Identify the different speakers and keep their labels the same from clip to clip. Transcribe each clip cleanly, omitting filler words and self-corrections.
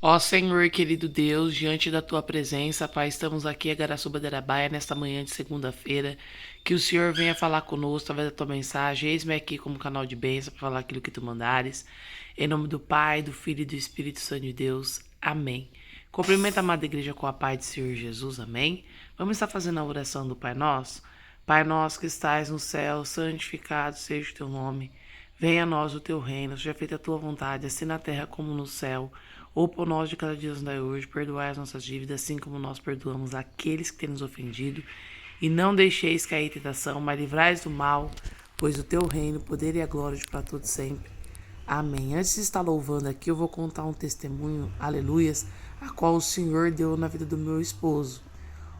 Speaker 1: Ó Senhor, querido Deus, diante da tua presença, Pai, estamos aqui, Agaraçuba Derabaia, nesta manhã de segunda-feira. Que o Senhor venha falar conosco através da tua mensagem. Eis-me aqui como canal de bênção para falar aquilo que tu mandares. Em nome do Pai, do Filho e do Espírito Santo de Deus. Amém. Cumprimento a amada igreja com a paz do Senhor Jesus. Amém. Vamos estar fazendo a oração do Pai Nosso. Pai nosso que estais no céu, santificado seja o teu nome. Venha a nós o teu reino, seja feita a tua vontade, assim na terra como no céu. O pão nosso de cada dia nos dai hoje, perdoai as nossas dívidas, assim como nós perdoamos aqueles que têm nos ofendido. E não deixeis cair em tentação, mas livrai-nos do mal, pois o teu reino, o poder e a glória de para todos sempre. Amém. Antes de estar louvando aqui, eu vou contar um testemunho, aleluias, a qual o Senhor deu na vida do meu esposo.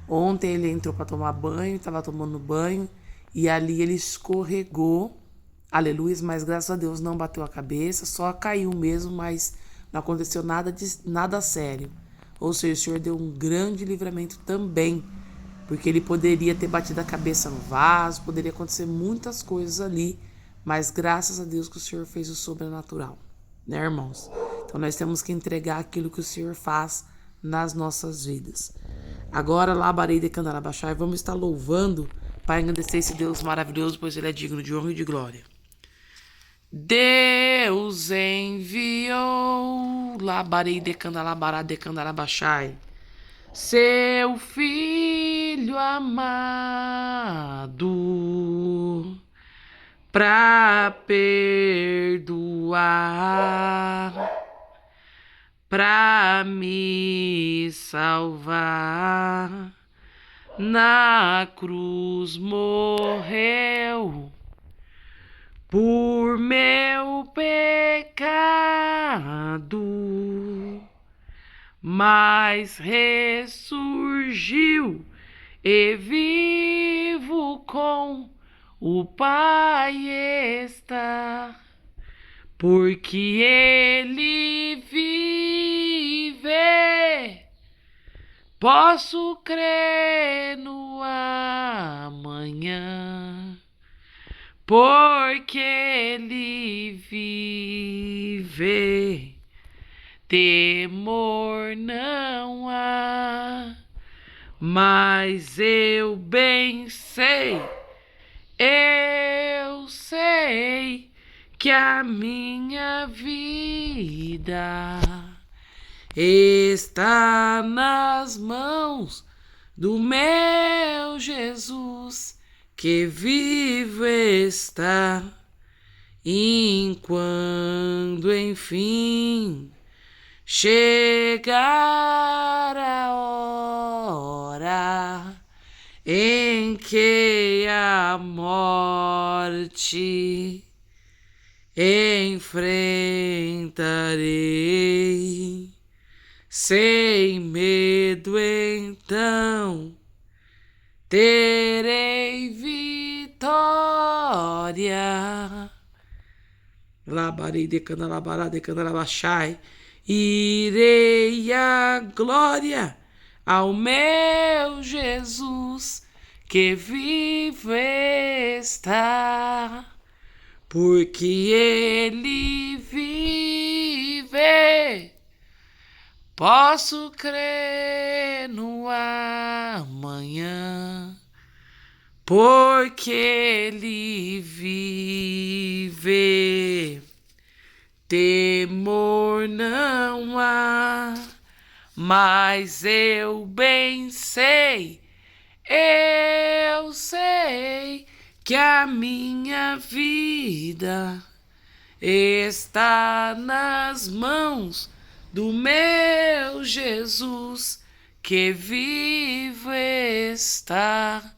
Speaker 1: Ontem ele entrou para tomar banho, estava tomando banho, e ali ele escorregou, aleluia, mas graças a Deus não bateu a cabeça, só caiu mesmo, mas não aconteceu nada sério. Ou seja, o Senhor deu um grande livramento também, porque ele poderia ter batido a cabeça no vaso, poderia acontecer muitas coisas ali, mas graças a Deus que o Senhor fez o sobrenatural, né, irmãos? Então nós temos que entregar aquilo que o Senhor faz nas nossas vidas. Agora, labarei de Candarabachai, vamos estar louvando para engrandecer esse Deus maravilhoso, pois ele é digno de honra e de glória. Deus enviou, labarei de Candalabará de Candarabachai, seu filho amado, pra perdoar, pra me salvar. Na cruz morreu por meu pecado, mas ressurgiu e vivo com o Pai está, porque ele vive. Posso crer no amanhã, porque ele vive. Temor não há, mas eu bem sei, eu sei que a minha vida está nas mãos do meu Jesus, que vivo está. Enquanto enfim chegar a hora em que a morte enfrentarei, sem medo então terei vitória. Labarei de Candalabará de Candalabachai, irei a glória ao meu Jesus, que vivo está, porque ele vive. Posso crer no amanhã, porque ele vive. Temor não há, mas eu bem sei, eu sei que a minha vida está nas mãos do meu Jesus, que vivo está.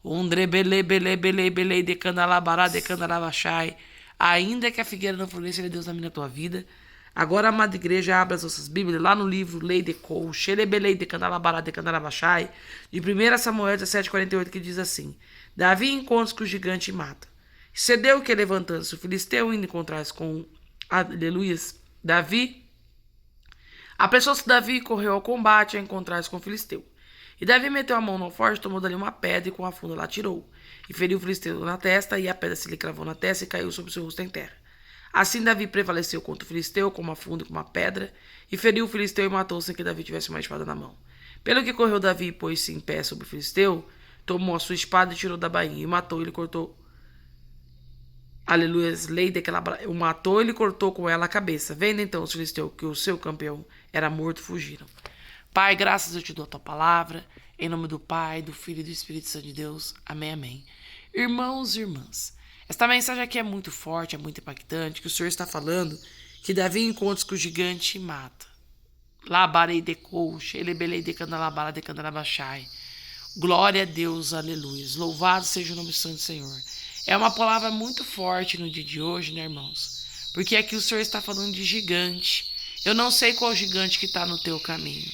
Speaker 1: Undre bele bele bele bele de Candalabará de Candalabachai. Ainda que a figueira não floresça, ele é Deus na minha tua vida. Agora, amada igreja, abra as nossas Bíblias lá no livro Lei de Cou, Xerebelei de Candalabará de Candalabachai, de 1 Samuel 17:48, que diz assim: Davi encontra com o gigante e mata. Cedeu que levantando-se o filisteu indo encontrar-se com, aleluias, Davi. Apressou-se Davi e correu ao combate a encontrar-se com o filisteu. E Davi meteu a mão no alforje, tomou dali uma pedra e com a funda lá tirou. E feriu o filisteu na testa, e a pedra se lhe cravou na testa e caiu sobre o seu rosto em terra. Assim Davi prevaleceu contra o filisteu com uma funda e com uma pedra, e feriu o filisteu e matou sem que Davi tivesse uma espada na mão. Pelo que correu Davi, pôs-se em pé sobre o filisteu, tomou a sua espada e tirou da bainha, e matou, ele cortou. Aleluia, lei daquela. O matou, ele cortou com ela a cabeça. Vendo então os filisteus que o seu campeão era morto, fugiram. Pai, graças eu te dou a tua palavra. Em nome do Pai, do Filho e do Espírito Santo de Deus. Amém, amém. Irmãos e irmãs, esta mensagem aqui é muito forte, é muito impactante, que o Senhor está falando que Davi encontra com o gigante e mata. Labarei de coxa, elebelei de candalabara de candalabachai. Glória a Deus, aleluia. Louvado seja o nome santo do Senhor. É uma palavra muito forte no dia de hoje, né, irmãos? Porque aqui o Senhor está falando de gigante. Eu não sei qual gigante que está no teu caminho.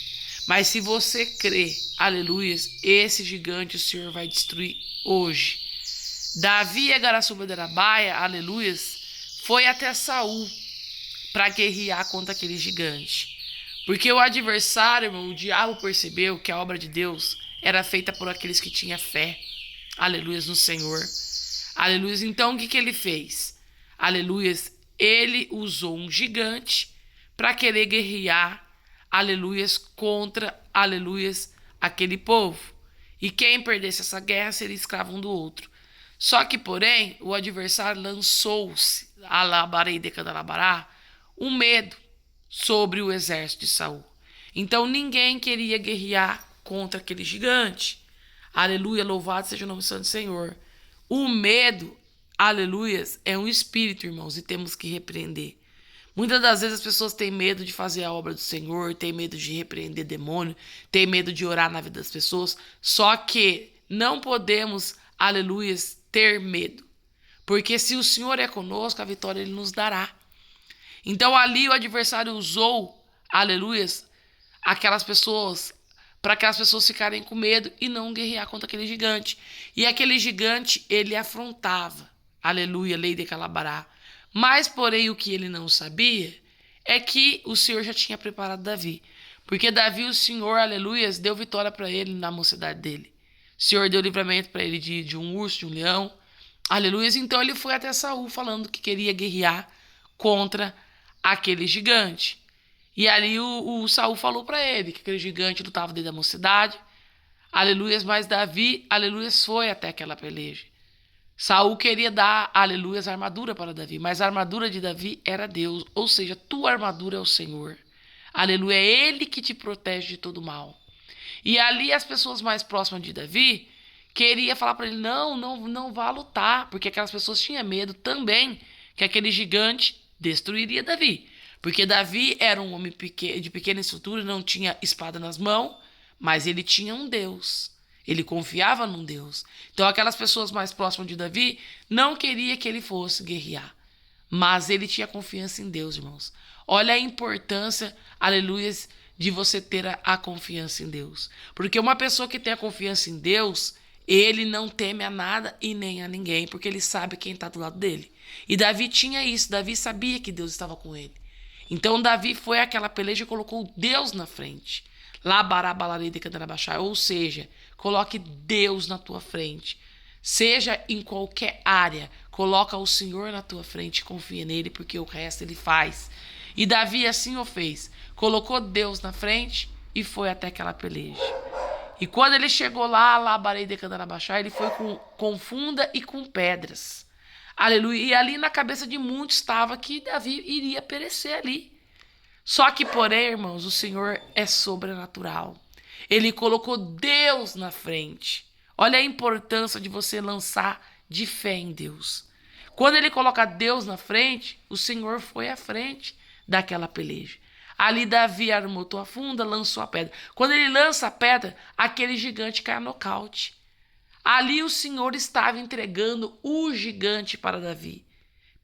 Speaker 1: Mas se você crê, aleluia, esse gigante o Senhor vai destruir hoje. Davi e Garaçuba-Derabaia, aleluia, foi até Saul para guerrear contra aquele gigante. Porque o adversário, irmão, o diabo percebeu que a obra de Deus era feita por aqueles que tinham fé, aleluia, no Senhor. Aleluia. Então, o que ele fez? Aleluia. Ele usou um gigante para querer guerrear, aleluia, contra, aleluia, aquele povo. E quem perdesse essa guerra seria escravo um do outro. Só que, porém, o adversário lançou-se, alabarei de candalabará, um medo sobre o exército de Saul. Então, ninguém queria guerrear contra aquele gigante. Aleluia, louvado seja o nome do Santo Senhor. O medo, aleluia, é um espírito, irmãos, e temos que repreender. Muitas das vezes as pessoas têm medo de fazer a obra do Senhor, têm medo de repreender demônio, têm medo de orar na vida das pessoas, só que não podemos, aleluia, ter medo. Porque se o Senhor é conosco, a vitória Ele nos dará. Então ali o adversário usou, aleluia, aquelas pessoas, para aquelas pessoas ficarem com medo e não guerrear contra aquele gigante. E aquele gigante, ele afrontava, aleluia, lei de Calabará. Mas, porém, o que ele não sabia é que o Senhor já tinha preparado Davi. Porque Davi, o Senhor, aleluia, deu vitória para ele na mocidade dele. O Senhor deu livramento para ele de um urso, de um leão, aleluia. Então ele foi até Saul falando que queria guerrear contra aquele gigante. E ali o Saul falou para ele que aquele gigante lutava desde a mocidade. Aleluias, mas Davi, aleluias, foi até aquela peleja. Saul queria dar, aleluias, a armadura para Davi, mas a armadura de Davi era Deus, ou seja, tua armadura é o Senhor. Aleluia, é Ele que te protege de todo mal. E ali as pessoas mais próximas de Davi queriam falar para ele, não vá lutar, porque aquelas pessoas tinham medo também que aquele gigante destruiria Davi. Porque Davi era um homem de pequena estrutura, não tinha espada nas mãos, mas ele tinha um Deus. Ele confiava num Deus. Então aquelas pessoas mais próximas de Davi não queriam que ele fosse guerrear. Mas ele tinha confiança em Deus, irmãos. Olha a importância, aleluia, de você ter a confiança em Deus. Porque uma pessoa que tem a confiança em Deus, ele não teme a nada e nem a ninguém, porque ele sabe quem está do lado dele. E Davi tinha isso, Davi sabia que Deus estava com ele. Então Davi foi àquela peleja e colocou Deus na frente. Ou seja, coloque Deus na tua frente. Seja em qualquer área, coloca o Senhor na tua frente e confia nele, porque o resto ele faz. E Davi assim o fez. Colocou Deus na frente e foi até aquela peleja. E quando ele chegou lá, ele foi com funda e com pedras. Aleluia. E ali na cabeça de muitos estava que Davi iria perecer ali. Só que, porém, irmãos, o Senhor é sobrenatural. Ele colocou Deus na frente. Olha a importância de você lançar de fé em Deus. Quando ele coloca Deus na frente, o Senhor foi à frente daquela peleja. Ali Davi armou a funda, lançou a pedra. Quando ele lança a pedra, aquele gigante cai a nocaute. Ali o Senhor estava entregando o gigante para Davi.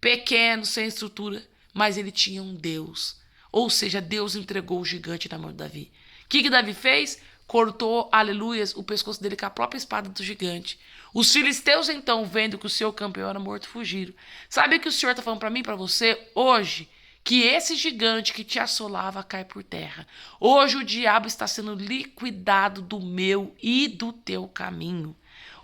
Speaker 1: Pequeno, sem estrutura, mas ele tinha um Deus. Ou seja, Deus entregou o gigante na mão de Davi. O que Davi fez? Cortou, aleluias, o pescoço dele com a própria espada do gigante. Os filisteus, então, vendo que o seu campeão era morto, fugiram. Sabe o que o Senhor está falando para mim, para você, hoje? Que esse gigante que te assolava cai por terra. Hoje o diabo está sendo liquidado do meu e do teu caminho.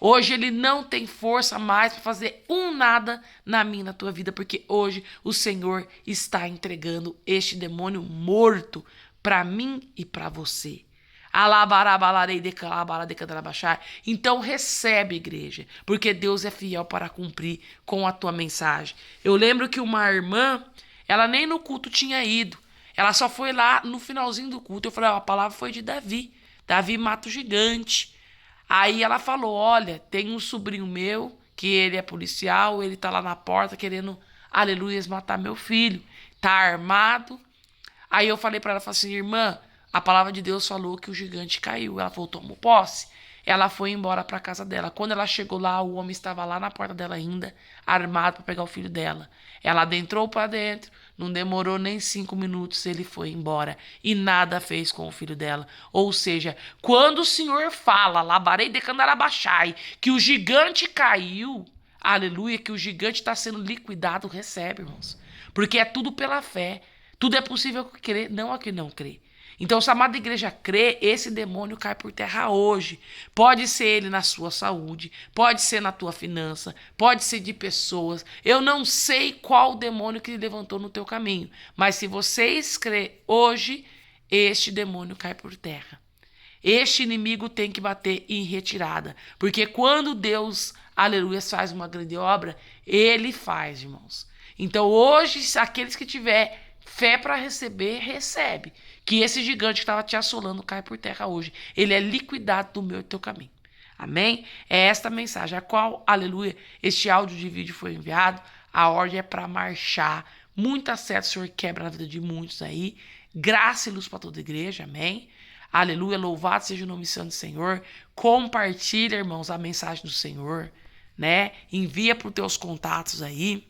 Speaker 1: Hoje ele não tem força mais para fazer nada na minha, na tua vida, porque hoje o Senhor está entregando este demônio morto para mim e para você. Então recebe, igreja, porque Deus é fiel para cumprir com a tua mensagem. Eu lembro que uma irmã, ela nem no culto tinha ido, ela só foi lá no finalzinho do culto. Eu falei, a palavra foi de Davi. Davi mata o gigante. Aí ela falou, olha, tem um sobrinho meu, que ele é policial, ele tá lá na porta querendo, aleluias, matar meu filho. Tá armado. Aí eu falei pra ela, falei assim, irmã, a palavra de Deus falou que o gigante caiu. Ela falou, tomou posse. Ela foi embora pra casa dela. Quando ela chegou lá, o homem estava lá na porta dela ainda, armado pra pegar o filho dela. Ela adentrou pra dentro, não demorou nem 5 minutos, ele foi embora. E nada fez com o filho dela. Ou seja, quando o Senhor fala, labarei de candarabachai, que o gigante caiu, aleluia, que o gigante está sendo liquidado, recebe, irmãos. Porque é tudo pela fé. Tudo é possível que crê, não a que não crê. Então, se a amada igreja crê, esse demônio cai por terra hoje. Pode ser ele na sua saúde, pode ser na tua finança, pode ser de pessoas. Eu não sei qual demônio que levantou no teu caminho, mas se vocês crê hoje, este demônio cai por terra. Este inimigo tem que bater em retirada, porque quando Deus, aleluia, faz uma grande obra, ele faz, irmãos. Então, hoje, aqueles que tiver fé para receber, recebe. Que esse gigante que estava te assolando cai por terra hoje. Ele é liquidado do meu e teu caminho. Amém? É esta mensagem, a qual, aleluia, este áudio de vídeo foi enviado. A ordem é para marchar. Muita seta o Senhor quebra na vida de muitos aí. Graça e luz para toda a igreja. Amém? Aleluia, louvado seja o nome santo do Senhor. Compartilha, irmãos, a mensagem do Senhor, né? Envia para os teus contatos aí,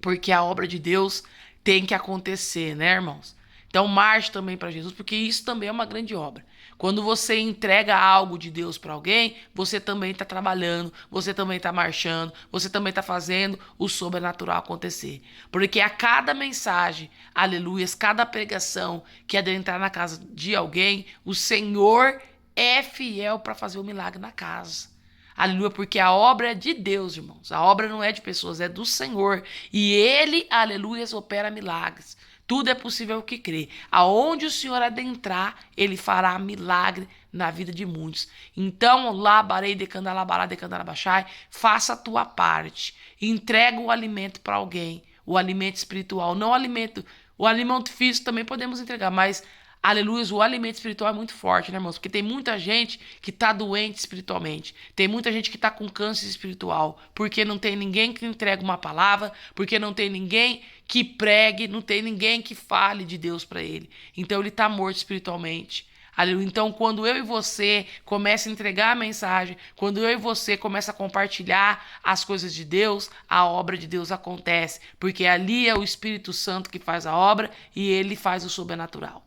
Speaker 1: porque a obra de Deus tem que acontecer, né, irmãos? Então marche também para Jesus, porque isso também é uma grande obra. Quando você entrega algo de Deus para alguém, você também está trabalhando, você também está marchando, você também está fazendo o sobrenatural acontecer. Porque a cada mensagem, aleluias, cada pregação que adentrar na casa de alguém, o Senhor é fiel para fazer o milagre na casa. Aleluia, porque a obra é de Deus, irmãos. A obra não é de pessoas, é do Senhor. E Ele, aleluia, opera milagres. Tudo é possível que crê. Aonde o Senhor adentrar, Ele fará milagre na vida de muitos. Então, labarei de candalabará de candalabachai, faça a tua parte. Entrega o alimento para alguém. O alimento espiritual, não o alimento. O alimento físico também podemos entregar, mas aleluia, o alimento espiritual é muito forte, né, irmãos? Porque tem muita gente que tá doente espiritualmente. Tem muita gente que tá com câncer espiritual. Porque não tem ninguém que entregue uma palavra. Porque não tem ninguém que pregue. Não tem ninguém que fale de Deus para ele. Então ele tá morto espiritualmente. Aleluia. Então, quando eu e você começa a entregar a mensagem, quando eu e você começa a compartilhar as coisas de Deus, a obra de Deus acontece. Porque ali é o Espírito Santo que faz a obra e ele faz o sobrenatural.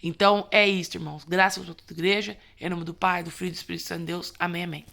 Speaker 1: Então, é isso, irmãos. Graças a toda a igreja. Em nome do Pai, do Filho e do Espírito Santo de Deus. Amém, amém.